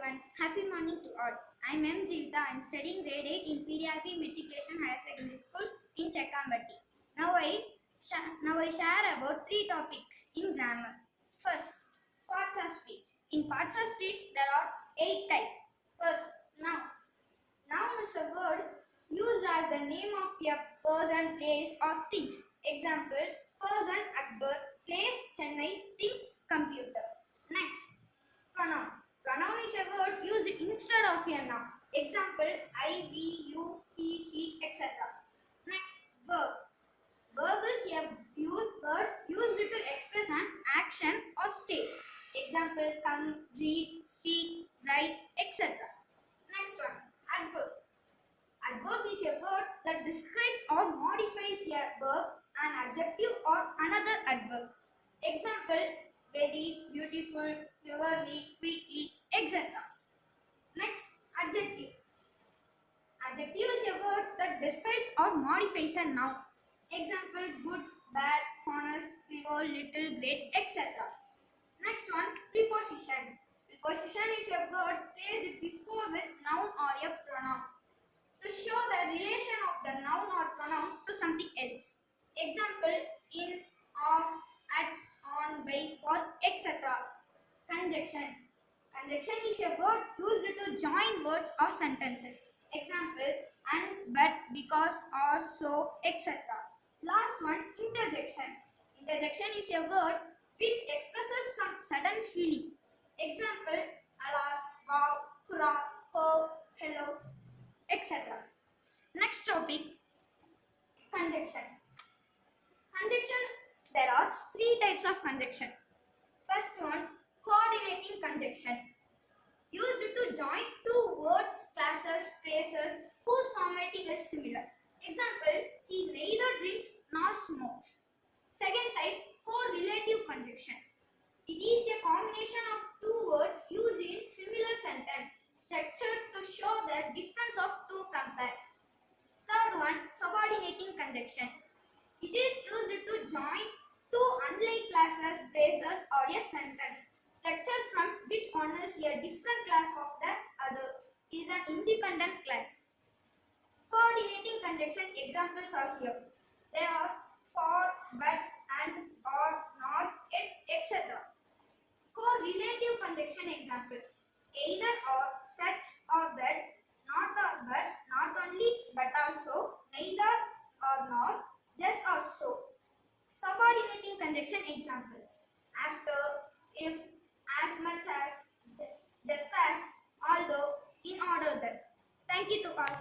everyone. Happy morning to all. I'm M. Jeevita. I'm studying grade 8 in PDIP Matriculation Higher Secondary School in Chekkambatti. Now I share about three topics in grammar. First, parts of speech. In parts of speech, there are 8 types. First, noun. Noun is a word used as the name of a person, place, or things. Example: person Akbar, place Chennai, thing computer. Next, pronoun. Pronoun is a word used instead of a noun. Example: I, we, you, he, she, etc. Next, verb. Verb is a word used to express an action or state. Example: come, read, speak, write, etc. Next one, adverb. Adverb is a word that describes or modifies a verb, an adjective or another adverb. Example: very, beautiful, cleverly, quickly, etc. Next, adjective. Adjective is a word that describes or modifies a noun. Example: good, bad, honest, clever, little, great, etc. Next one, preposition. Preposition is a word placed before with noun or a pronoun to show the relation of the noun or pronoun to something else. Example: in, of, at, on, by, for, etc. Conjunction. Conjunction is a word used to join words or sentences. Example: and, but, because, or, so, etc. Last one, interjection. Interjection is a word which expresses some sudden feeling. Example: alas, wow, hurrah, ho, hello, etc. Next topic, conjunction. Conjunction, there are 3 types of conjunction. First one, coordinating conjunction. Used to join 2 words, classes, phrases whose formatting is similar. Example: he neither drinks nor smokes. Second type, correlative conjunction. It is a combination of 2 words used in similar sentence, structured to show the difference of 2 compared. Third one, subordinating conjunction. It is used to join 2 unlike classes, phrases or a sentence, structure from which one is a different class of the other is an independent class. Coordinating conjunction examples are here. There are for, but, and, or, not, et, etc. Correlative conjunction examples: either or, such or that, not or but, not only but also, neither or nor, just or so. Subordinating conjunction examples: after, if, as much as, just as, although, in order that. Thank you to all.